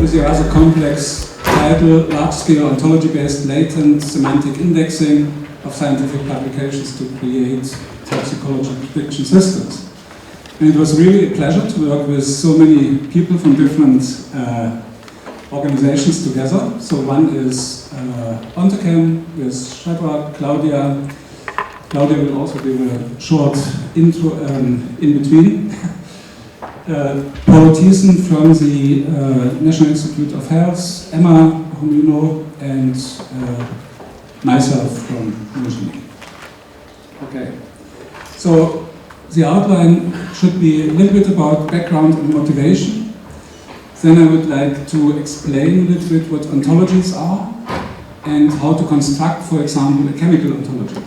with the rather complex title, large-scale ontology-based latent semantic indexing of scientific publications to create toxicology prediction systems. And it was really a pleasure to work with so many people from different organizations together. So one is Ontocam with Shepard, Claudia. Claudia will also give a short intro in between. Paul Thiessen from the National Institute of Health, Emma, whom you know, and myself from MolGenie. Okay, so the outline should be a little bit about background and motivation. Then I would like to explain a little bit what ontologies are and how to construct, for example, a chemical ontology.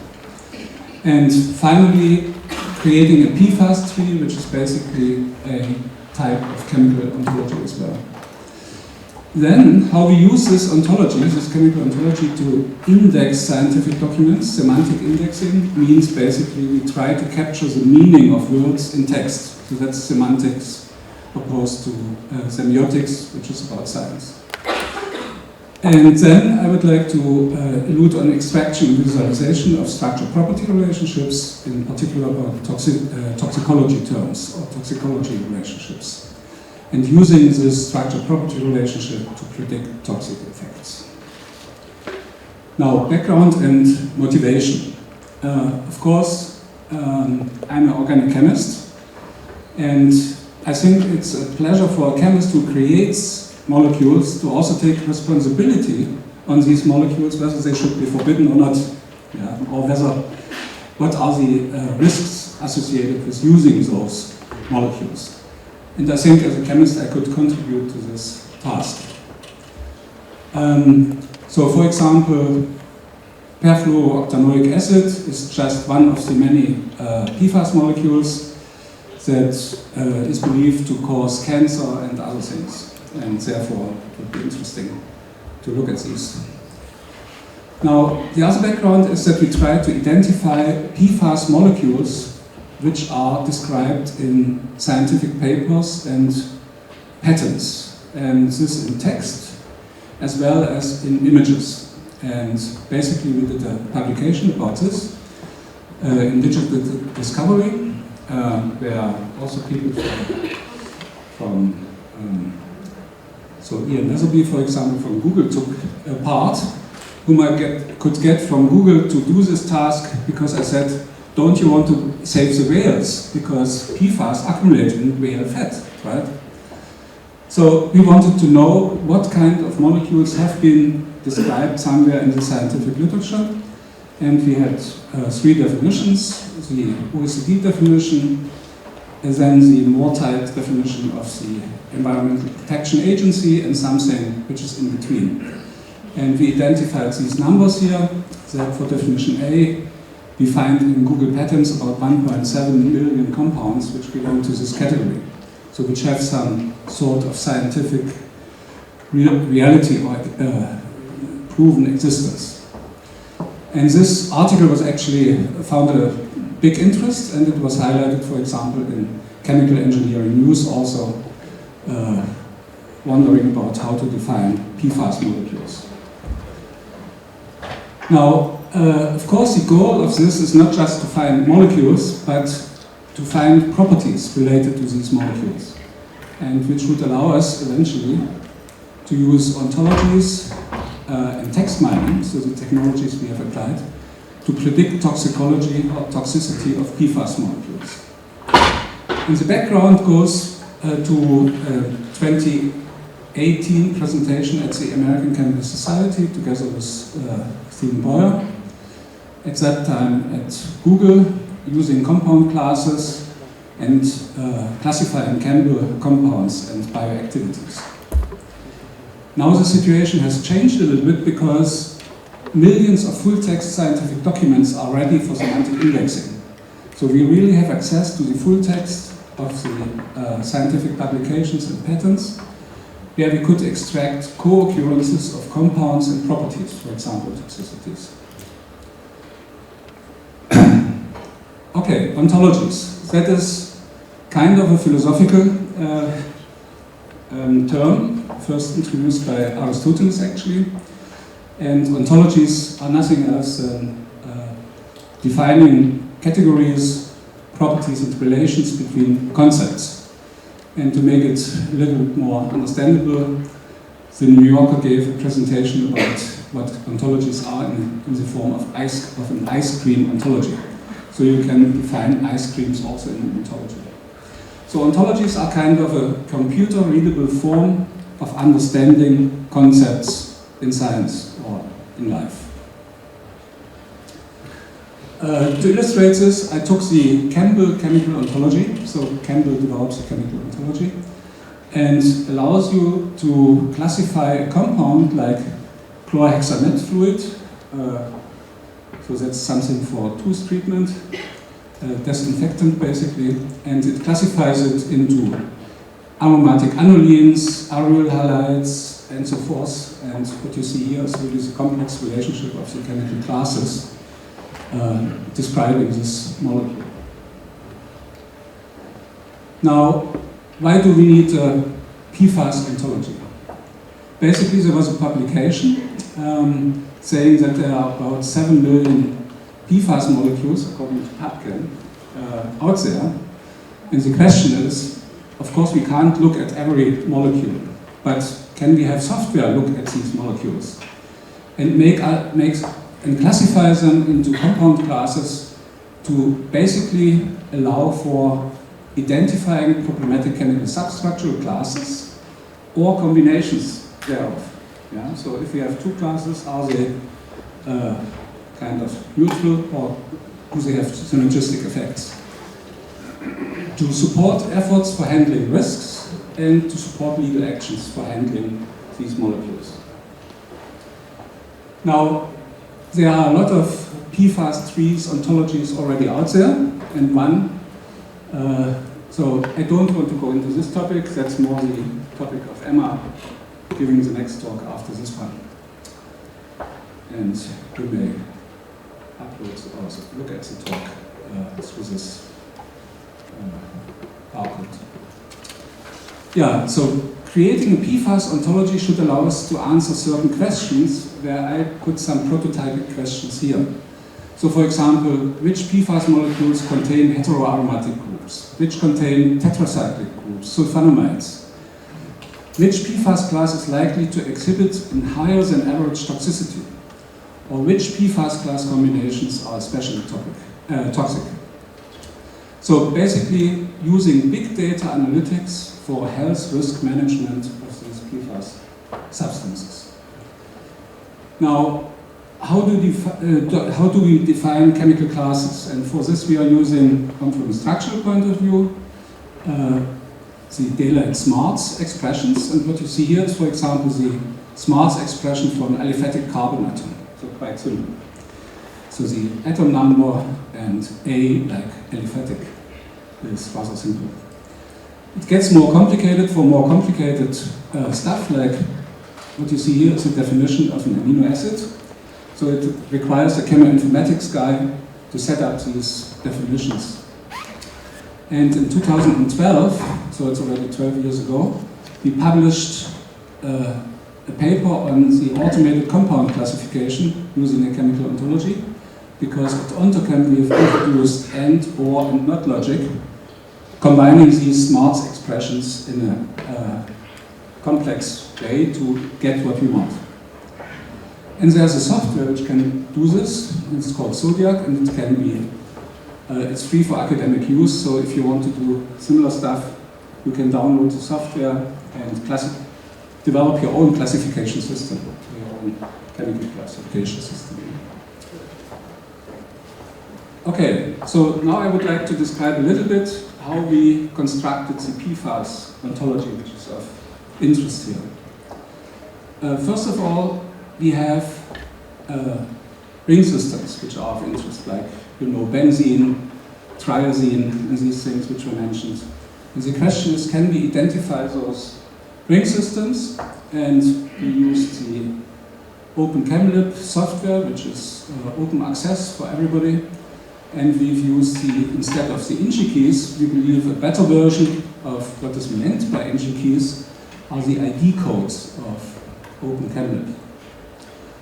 And finally, creating a PFAS tree, which is basically a type of chemical ontology as well. Then, how we use this ontology, this chemical ontology, to index scientific documents. Semantic indexing means basically we try to capture the meaning of words in text. So that's semantics opposed to semiotics, which is about science. And then I would like to allude on extraction and visualization of structure-property relationships, in particular about toxicology terms or toxicology relationships, and using this structure-property relationship to predict toxic effects. Now, background and motivation. Of course, I'm an organic chemist, and I think it's a pleasure for a chemist who creates molecules to also take responsibility on these molecules, whether they should be forbidden or not, or whether what are the risks associated with using those molecules. And I think as a chemist I could contribute to this task. So for example, perfluorooctanoic acid is just one of the many PFAS molecules that is believed to cause cancer and other things. And therefore it would be interesting to look at these. Now, the other background is that we try to identify PFAS molecules which are described in scientific papers and patents, and this in text as well as in images. And basically we did a publication about this in Digital Discovery, where also people from so Ian Netherby, for example, from Google took a part, whom I could get from Google to do this task, because I said, don't you want to save the whales? Because PFAS accumulate in whale fat, right? So we wanted to know what kind of molecules have been described somewhere in the scientific literature. And we had three definitions: the OECD definition, and then the more tight definition of the Environmental Protection Agency, and something which is in between. And we identified these numbers here, that for definition A, we find in Google patents about 1.7 million compounds which belong to this category. So which have some sort of scientific reality or proven existence. And this article was actually found a big interest, and it was highlighted, for example, in Chemical Engineering News also, wondering about how to define PFAS molecules. Now, of course, the goal of this is not just to find molecules, but to find properties related to these molecules, and which would allow us eventually to use ontologies and text mining, so the technologies we have applied, to predict toxicology or toxicity of PFAS molecules. And the background goes to 2018 presentation at the American Chemical Society together with Stephen Boyer. At that time at Google, using compound classes and classifying chemical compounds and bioactivities. Now the situation has changed a little bit because millions of full-text scientific documents are ready for semantic indexing. So we really have access to the full text of the scientific publications and patents, where we could extract co-occurrences of compounds and properties, for example, toxicities. Okay, ontologies. That is kind of a philosophical term, first introduced by Aristoteles actually, and ontologies are nothing else than defining categories, properties and relations between concepts. And to make it a little bit more understandable, the New Yorker gave a presentation about what ontologies are in the form of an ice cream ontology. So you can define ice creams also in an ontology. So ontologies are kind of a computer-readable form of understanding concepts in science or in life. To illustrate this, I took the Campbell chemical ontology. So Campbell developed the chemical ontology and allows you to classify a compound like chlorhexamate fluid. So that's something for tooth treatment, disinfectant basically, and it classifies it into aromatic anilines, aryl halides, and so forth. And what you see here is really the complex relationship of the chemical classes describing this molecule. Now, why do we need a PFAS ontology? Basically, there was a publication saying that there are about 7 million PFAS molecules, according to PubChem, out there. And the question is, of course, we can't look at every molecule, but can we have software look at these molecules and classify them into compound classes to basically allow for identifying problematic chemical substructural classes or combinations thereof. Yeah? So if we have two classes, are they kind of neutral or do they have synergistic effects? To support efforts for handling risks and to support legal actions for handling these molecules. Now, there are a lot of PFAS trees ontologies already out there, and one, so I don't want to go into this topic, that's more the topic of Emma giving the next talk after this one. And you may upload or also look at the talk through this PowerPoint. Yeah, so creating a PFAS ontology should allow us to answer certain questions where I put some prototypic questions here. So for example, which PFAS molecules contain heteroaromatic groups? Which contain tetracyclic groups, sulfonamides? Which PFAS class is likely to exhibit in higher than average toxicity? Or which PFAS class combinations are especially toxic? So basically using big data analytics for health risk management of these PFAS substances. Now, how do we define chemical classes? And for this we are using, from a structural point of view, the Taylor and Smarts expressions. And what you see here is, for example, the Smarts expression for an aliphatic carbon atom, so quite simple. So the atom number and A, like aliphatic, is rather simple. It gets more complicated for more complicated stuff, like what you see here is a definition of an amino acid. So it requires a chemoinformatics guy to set up these definitions. And in 2012, so it's already 12 years ago, we published a paper on the automated compound classification using a chemical ontology, because at OntoChem we have introduced and, or, and not logic, combining these Smarts expressions in a complex way to get what we want. And there's a software which can do this. It's called Zodiac, and it can be, it's free for academic use. So if you want to do similar stuff, you can download the software and develop your own classification system, your own chemical classification system. Okay, so now I would like to describe a little bit how we constructed the PFAS ontology, which is of interest here. First of all, we have ring systems which are of interest, like, you know, benzene, triazine, and these things which were mentioned. And the question is, can we identify those ring systems? And we used the OpenChemLab software, which is open access for everybody. And we've used instead of the INCHI keys, we believe a better version of what is meant by INCHI keys are the ID codes of OpenChemLab.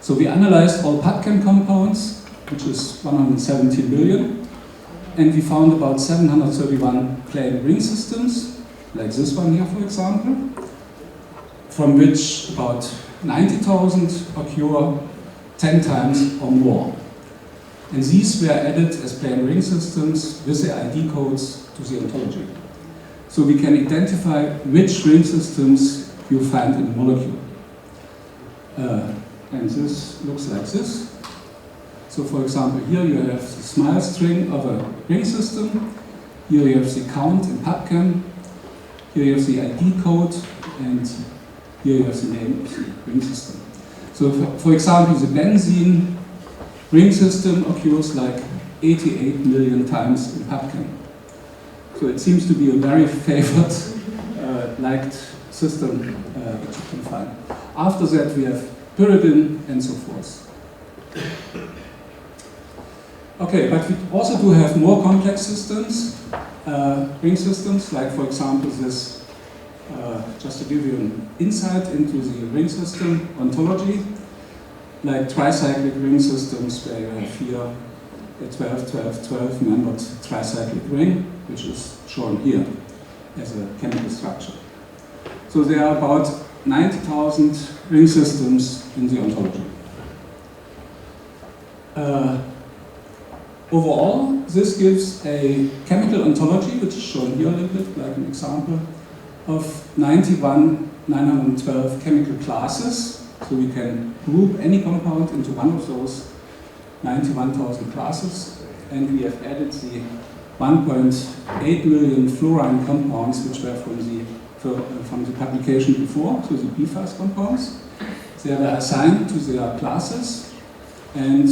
So we analyzed all PubChem compounds, which is 117 billion, and we found about 731 plain ring systems, like this one here, for example, from which about 90,000 occur 10 times or more. And these were added as plain ring systems with the ID codes to the ontology. So we can identify which ring systems you find in a molecule. And this looks like this. So for example, here you have the smile string of a ring system. Here you have the count in PubChem. Here you have the ID code, and here you have the name of the ring system. So for example, the benzene ring system occurs like 88 million times in PubChem. So it seems to be a very favored, liked system that you can find. After that we have pyridine and so forth. Okay, but we also do have more complex systems, ring systems, like for example this, just to give you an insight into the ring system ontology, like tricyclic ring systems where you have here a 12, 12, 12 membered tricyclic ring, which is shown here as a chemical structure. So there are about 90,000 ring systems in the ontology. Overall, this gives a chemical ontology, which is shown here a little bit like an example, of 91,912 chemical classes. So we can group any compound into one of those 91,000 classes, and we have added the 1.8 million fluorine compounds which were from the publication before, so the PFAS compounds. They were assigned to their classes, and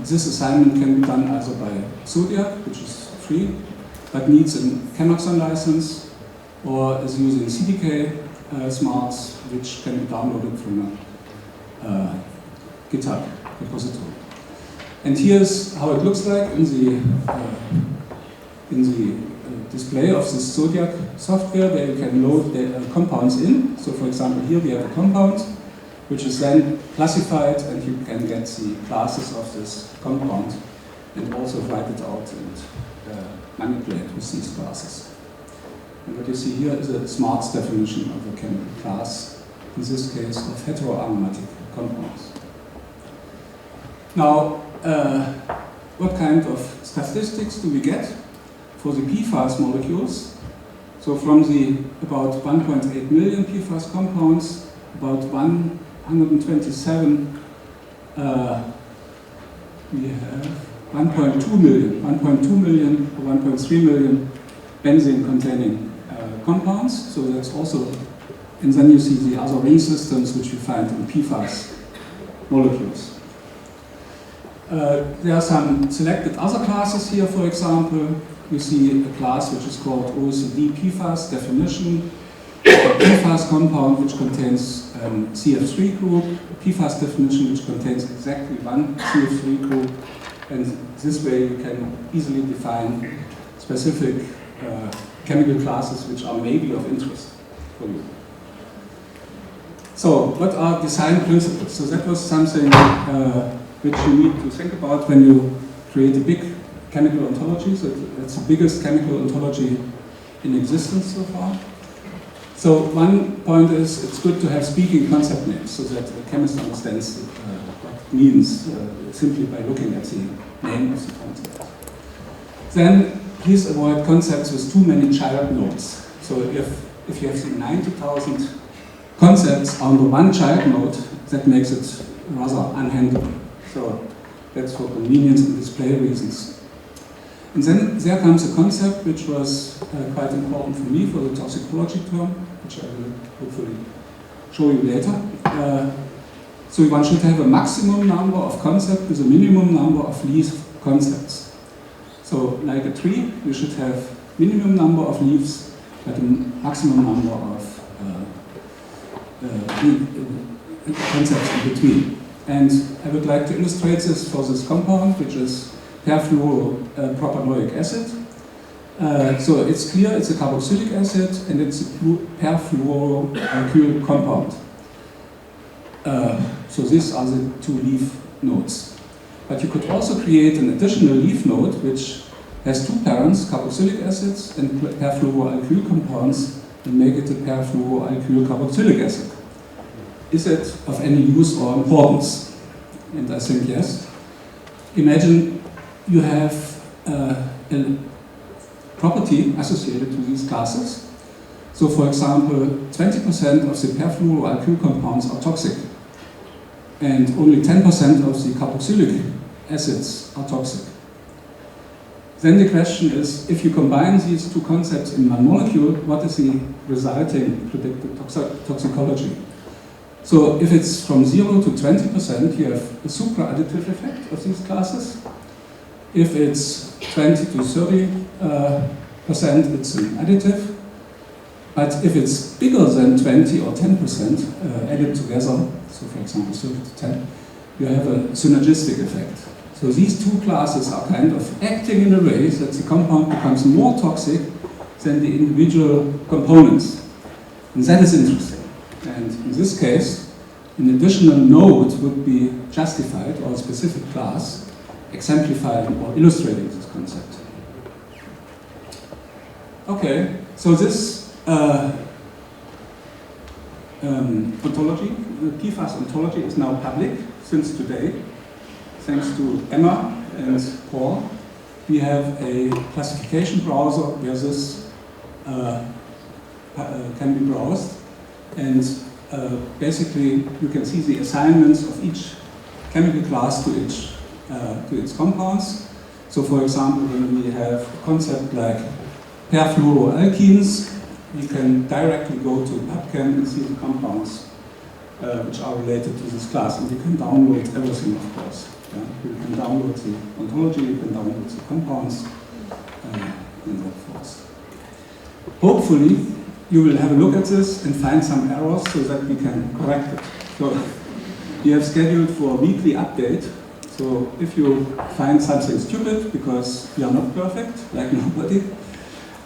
this assignment can be done either by Zodiac, which is free, but needs a Chemaxon license, or is using CDK smarts, which can be downloaded from a GitHub repository. And here's how it looks like in the display of this Zodiac software, where you can load the compounds in. So for example, here we have a compound, which is then classified, and you can get the classes of this compound and also write it out and manipulate with these classes. And what you see here is a smarts definition of a chemical class, in this case of heteroaromatic compounds. Now, what kind of statistics do we get for the PFAS molecules? So from the about 1.8 million PFAS compounds, about 127, we have 1.2 million or 1.3 million benzene-containing compounds. So that's also, and then you see the other ring systems which we find in PFAS molecules. There are some selected other classes here, for example. You see a class which is called OECD PFAS definition, a PFAS compound which contains CF3 group, a PFAS definition which contains exactly one CF3 group, and this way you can easily define specific chemical classes which are maybe of interest for you. So, what are design principles? So that was something which you need to think about when you create a big chemical ontology. So that's the biggest chemical ontology in existence so far. So one point is it's good to have speaking concept names so that the chemist understands what it means simply by looking at the name of the concept. Then please avoid concepts with too many child nodes. So if you have the 90,000 concepts under one child node, that makes it rather unhandleable. So that's for convenience and display reasons. And then there comes a concept which was quite important for me for the toxicology term, which I will hopefully show you later. So one should have a maximum number of concepts with a minimum number of leaf concepts. So like a tree, you should have minimum number of leaves, but a maximum number of concepts in between. And I would like to illustrate this for this compound, which is perfluoropropanoic acid. So it's clear it's a carboxylic acid and it's a perfluoroalkyl compound. So these are the two leaf nodes. But you could also create an additional leaf node which has two parents, carboxylic acids and perfluoroalkyl compounds, and make it a perfluoroalkyl carboxylic acid. Is it of any use or importance? And I think yes. Imagine you have a property associated to these classes. So for example, 20% of the perfluoroalkyl compounds are toxic, and only 10% of the carboxylic acids are toxic. Then the question is, if you combine these two concepts in one molecule, what is the resulting predicted toxicology? So if it's from 0 to 20%, you have a supra-additive effect of these classes. If it's 20 to 30%, it's an additive. But if it's bigger than 20 or 10% added together, so for example 30 to 10, you have a synergistic effect. So these two classes are kind of acting in a way that the compound becomes more toxic than the individual components. And that is interesting. And in this case, an additional node would be justified, or a specific class, exemplifying or illustrating this concept. Okay, so this ontology, PFAS ontology, is now public since today. Thanks to Emma and Paul, we have a classification browser where this can be browsed, and basically you can see the assignments of each chemical class to its compounds. So for example, when we have a concept like perfluoroalkenes, we can directly go to PubChem and see the compounds which are related to this class, and you can download everything, of course. Yeah? You can download the ontology, you can download the compounds, and that forth. Hopefully, you will have a look at this and find some errors so that we can correct it. So, we have scheduled for a weekly update. So, if you find something stupid, because we are not perfect, like nobody,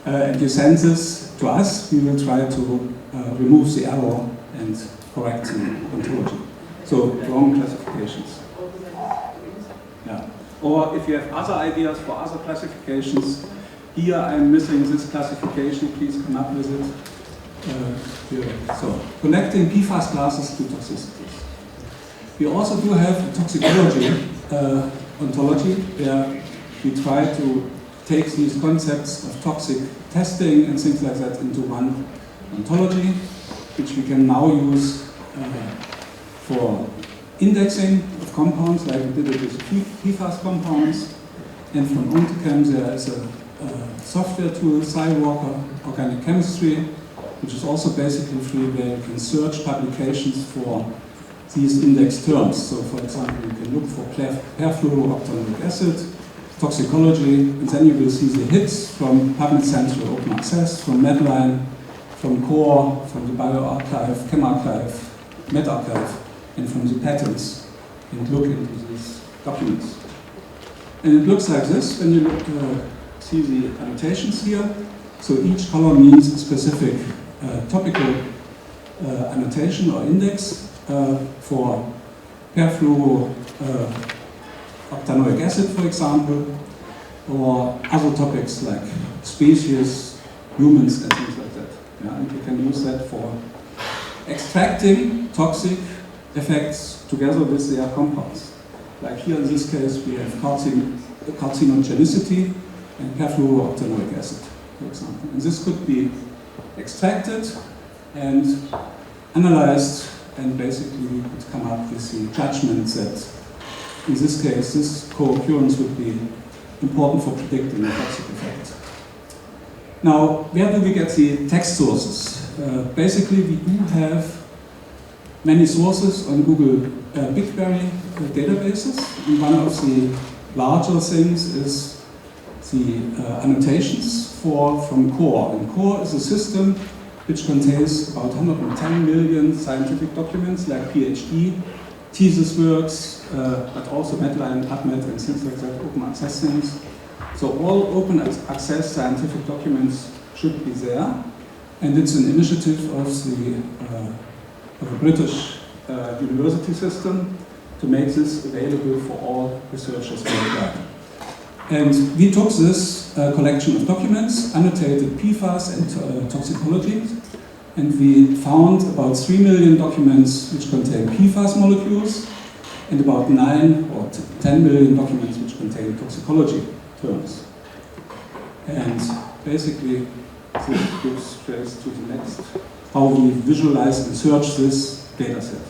and you send this to us, we will try to remove the error and correct the ontology. So, wrong classifications. Yeah. Or if you have other ideas for other classifications, here I'm missing this classification, please come up with it. So, connecting PFAS classes to toxicities. We also do have a toxicology ontology where we try to take these concepts of toxic testing and things like that into one ontology, which we can now use for indexing of compounds, like we did it with PFAS compounds. And from OntoChem there is a software tool, SciWalker Organic Chemistry, which is also basically free, where you can search publications for these index terms. So for example, you can look for perfluorooctanoic acid, toxicology, and then you will see the hits from PubMed Central Open Access, from Medline, from Core, from the bioRxiv, ChemArchive, medRxiv, and from the patents, and look into these documents. And it looks like this when you look, see the annotations here. So each color means a specific topical annotation or index for perfluorooctanoic acid, for example, or other topics like species, humans, and things like that. Yeah, and you can use that for extracting toxic effects together with their compounds. Like here in this case, we have carcinogenicity and perfluorooctanoic acid, for example. And this could be extracted and analyzed, and basically we could come up with the judgment that in this case, this co-occurrence would be important for predicting the toxic effect. Now, where do we get the text sources? Basically, we do have many sources on Google BigQuery databases, and one of the larger things is the annotations from Core. And Core is a system which contains about 110 million scientific documents like PhD, thesis works, but also Medline, PubMed, and things like that, open access things. So So all open access scientific documents should be there, and it's an initiative of a British university system to make this available for all researchers worldwide. And we took this collection of documents, annotated PFAS and toxicology, and we found about 3 million documents which contain PFAS molecules, and about 9 or 10 million documents which contain toxicology terms. And basically, this goes straight to the next, how we visualize and search this data set.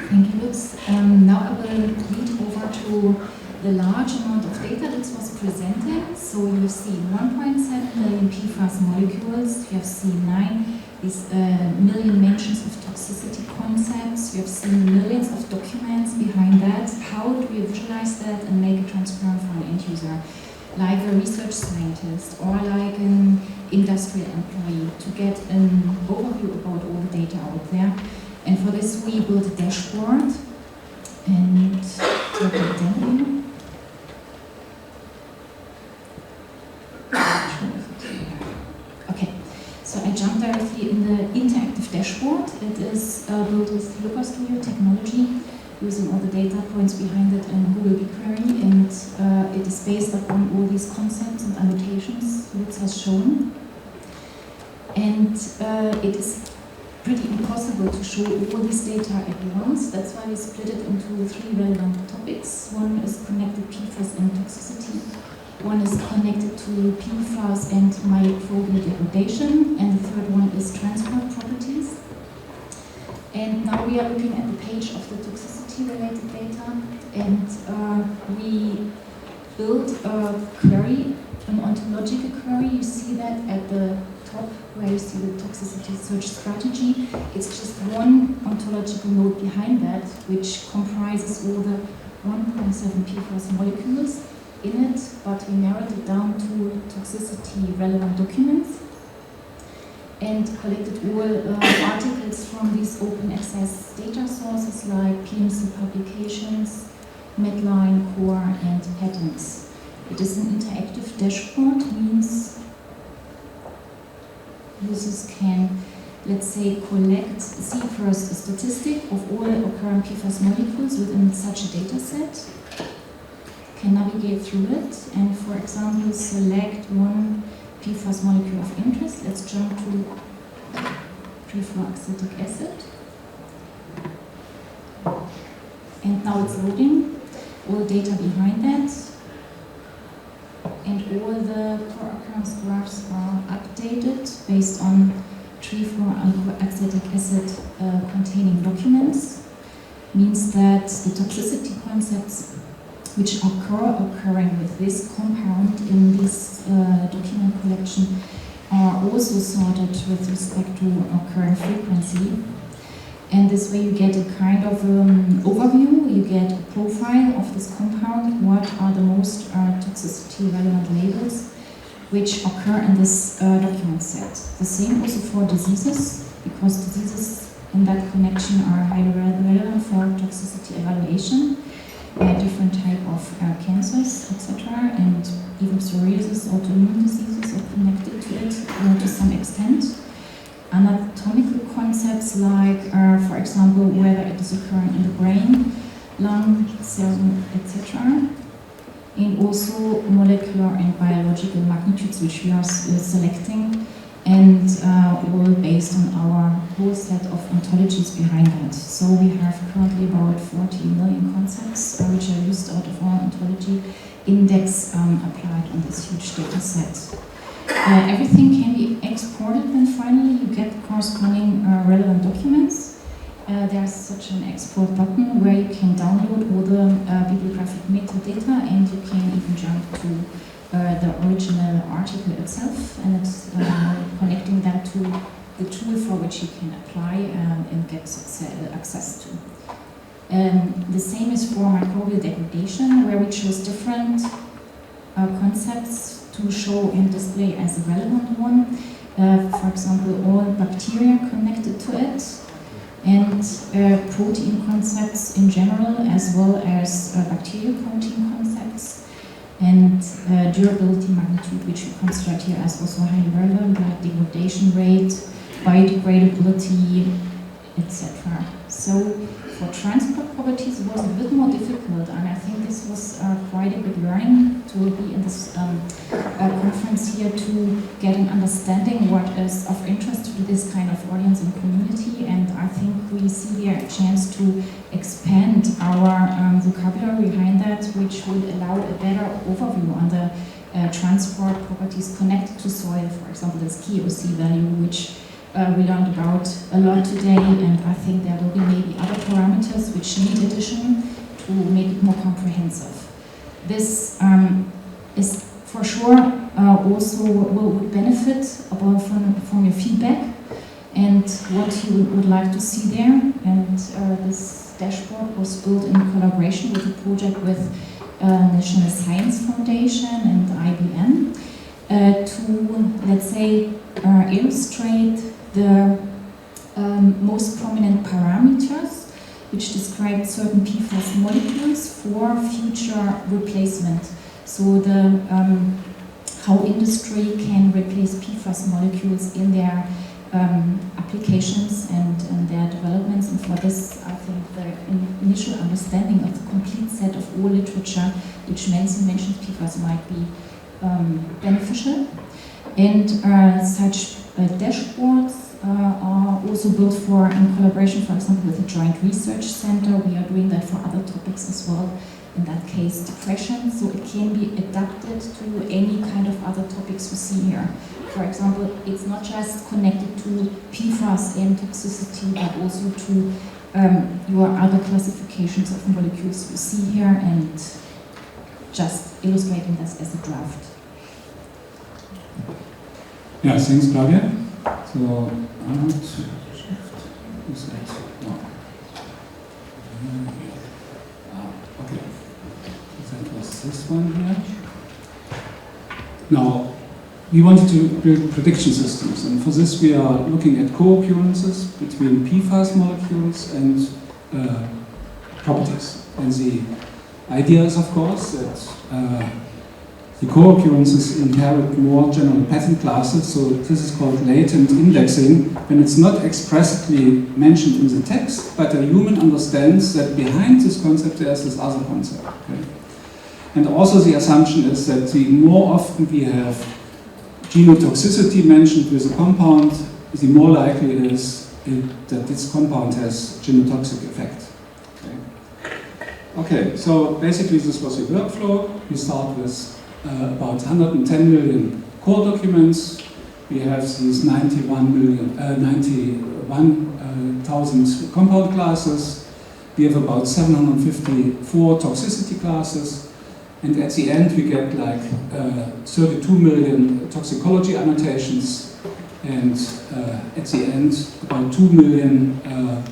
Thank you, Lutz. Now I will lead over to the large amount of data Lutz was presenting. So you have seen 1.7 million PFAS molecules, you have seen 9 million mentions of toxicity concepts, you have seen millions of documents behind that. How do we visualize that and make it transparent for an end user, like a research scientist or like an industrial employee, to get an overview about all the data out there? And for this we built a dashboard, and let me demo you. Okay, so I jumped directly in the interactive dashboard. It is built with Looker Studio technology, using all the data points behind it and Google BigQuery, and it is based upon all these concepts and annotations Lutz has shown. And it is pretty impossible to show all this data at once. That's why we split it into 3 relevant topics. One is connected PFAS and toxicity. One is connected to PFAS and microbial degradation. And the third one is transport properties. And now we are looking at the page of the toxicity-related data. And we built a query, an ontological query. You see that at the top where you see the toxicity search strategy. It's just one ontological node behind that, which comprises all the 1.7 PFAS molecules in it, but we narrowed it down to toxicity relevant documents and collected all articles from these open access data sources like PMC publications, Medline, Core, and patents. It is an interactive dashboard, means users can, let's say, see first a statistic of all occurring PFAS molecules within such a data set, can navigate through it, and for example select one PFAS molecule of interest. Let's jump to trifluoacetic acid. And now it's loading all the data behind that. And all the core occurrence graphs are updated based on trifluoroacetic acid containing documents. Means that the toxicity concepts which are occurring with this compound in this document collection are also sorted with respect to occurring frequency. And this way you get a kind of overview, you get a profile of this compound, what are the most toxicity relevant labels which occur in this document set. The same also for diseases, because diseases in that connection are highly relevant for toxicity evaluation. Different type of cancers, etc., and even psoriasis, autoimmune diseases are connected to it to some extent. Anatomical concepts like, for example, whether it is occurring in the brain, lung, serum, etc. And also molecular and biological magnitudes which we are selecting, and all based on our whole set of ontologies behind that. So we have currently about 40 million concepts which are used out of our ontology index applied on this huge data set. Everything can be exported, then finally you get corresponding relevant documents. There's such an export button where you can download all the bibliographic metadata, and you can even jump to the original article itself, and it's connecting that to the tool for which you can apply and get access to. The same is for microbial degradation, where we chose different concepts to show and display as a relevant one. For example, all bacteria connected to it, and protein concepts in general, as well as bacterial protein concepts, and durability magnitude, which we consider here as also highly relevant, like degradation rate, biodegradability, etc. So for transport properties, it was a bit more difficult, and I think this was quite a good learning to be in this conference here to get an understanding what is of interest to this kind of audience and community. And I think we see here a chance to expand our vocabulary behind that, which would allow a better overview on the transport properties connected to soil, for example, this KOC value, which we learned about a lot today, and I think there will be maybe other parameters which need addition to make it more comprehensive. This is for sure also would benefit from your feedback and what you would like to see there. And this dashboard was built in collaboration with a project with National Science Foundation and IBM to, let's say, illustrate the most prominent parameters which describe certain PFAS molecules for future replacement. So the how industry can replace PFAS molecules in their applications and their developments. And for this, I think the initial understanding of the complete set of all literature which mentions PFAS might be beneficial. And such dashboards are also built in collaboration, for example, with a joint research center. We are doing that for other topics as well, in that case depression, so it can be adapted to any kind of other topics we see here. For example, it's not just connected to PFAS and toxicity, but also to your other classifications of molecules you see here, and just illustrating this as a draft. Yeah, thanks, Claudia. So, okay. That was this one here. Now, we wanted to build prediction systems, and for this we are looking at co-occurrences between PFAS molecules and properties. And the idea is, of course, that the co-occurrences inherit more general pattern classes, so this is called latent indexing, when it's not expressly mentioned in the text, but a human understands that behind this concept there's this other concept. Okay? And also the assumption is that the more often we have genotoxicity mentioned with a compound, the more likely it is that this compound has genotoxic effect. Okay, so basically this was the workflow. We start with about 110 million core documents. We have these 91,000 compound classes. We have about 754 toxicity classes. And at the end we get like 32 million toxicology annotations. And at the end about 2 million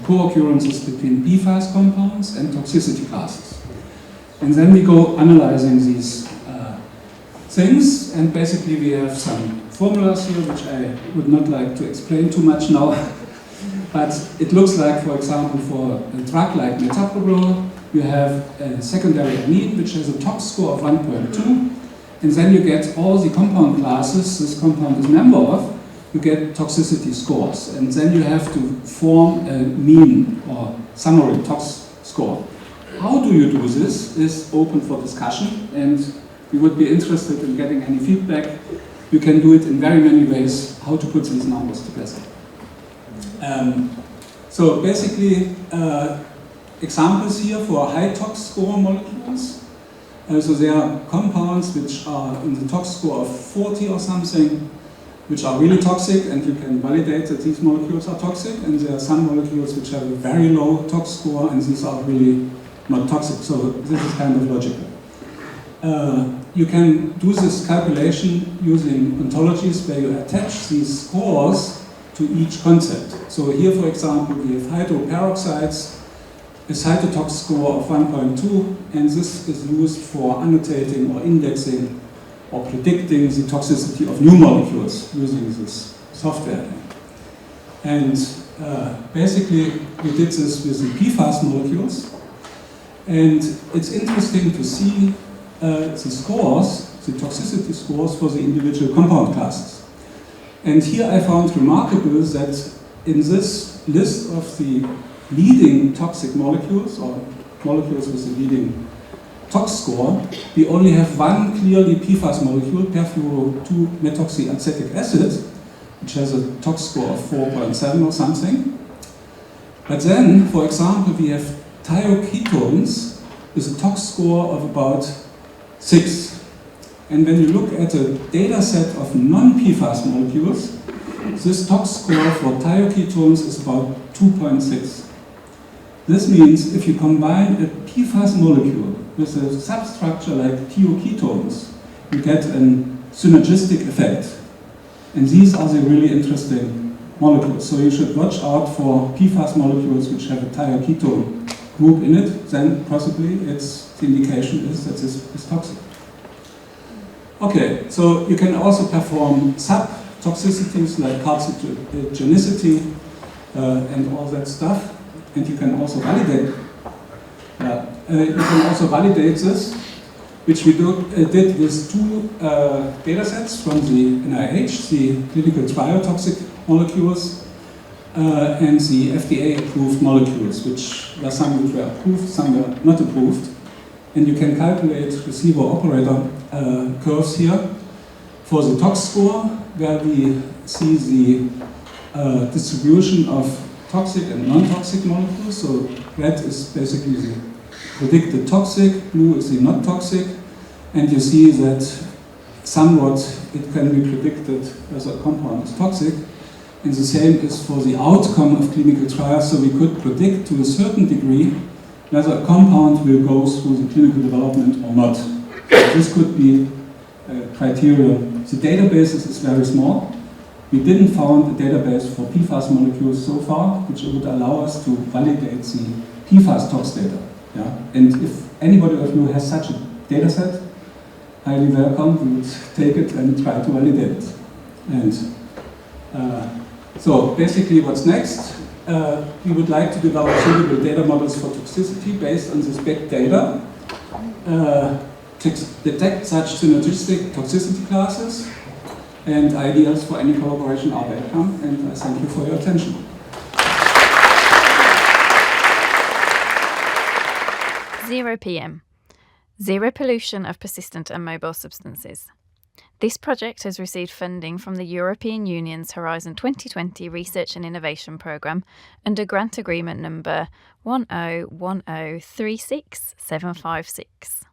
co-occurrences between PFAS compounds and toxicity classes. And then we go analyzing these things, and basically we have some formulas here which I would not like to explain too much now. But it looks like, for example, for a drug like metoprolol, you have a secondary amine which has a tox score of 1.2, and then you get all the compound classes this compound is a member of, you get toxicity scores, and then you have to form a mean or summary tox score. How do you do this is open for discussion, and we would be interested in getting any feedback. You can do it in very many ways, how to put these numbers together. So basically, examples here for high tox score molecules. So there are compounds which are in the tox score of 40 or something, which are really toxic, and you can validate that these molecules are toxic. And there are some molecules which have a very low tox score, and these are really not toxic. So this is kind of logical. You can do this calculation using ontologies where you attach these scores to each concept. So here, for example, we have hydroperoxides, a cytotox score of 1.2, and this is used for annotating or indexing or predicting the toxicity of new molecules using this software. And basically we did this with the PFAS molecules, and it's interesting to see the scores, the toxicity scores for the individual compound classes. And here I found remarkable that in this list of the leading toxic molecules, or molecules with the leading tox score, we only have one clearly PFAS molecule, perfluoro-2-methoxyacetic acid, which has a tox score of 4.7 or something. But then, for example, we have thioketones with a tox score of about 6. And when you look at a data set of non-PFAS molecules, this tox score for thioketones is about 2.6. This means if you combine a PFAS molecule with a substructure like thioketones, you get a synergistic effect. And these are the really interesting molecules. So you should watch out for PFAS molecules which have a thioketone group in it, then possibly the indication is that this is toxic. Okay, so you can also perform sub-toxicities like carcinogenicity and all that stuff, and you can also validate. This, which we did with 2 data sets from the NIH, the clinical trial toxic molecules, and the FDA-approved molecules, which were some which were approved, some were not approved. And you can calculate receiver-operator curves here for the tox score, where we see the distribution of toxic and non-toxic molecules. So red is basically the predicted toxic, blue is the not toxic, and you see that somewhat it can be predicted whether a compound is toxic. And the same is for the outcome of clinical trials, so we could predict to a certain degree whether a compound will go through the clinical development or not. So this could be a criteria. The database is very small. We didn't found a database for PFAS molecules so far, which would allow us to validate the PFAS tox data. Yeah? And if anybody of you has such a data set, highly welcome. We would take it and try to validate it. And so basically what's next? We would like to develop suitable data models for toxicity based on this big data, detect such synergistic toxicity classes, and ideas for any collaboration are welcome, and I thank you for your attention. ZeroPM, Zero Pollution of Persistent and Mobile Substances. This project has received funding from the European Union's Horizon 2020 Research and Innovation Programme under grant agreement number 101036756.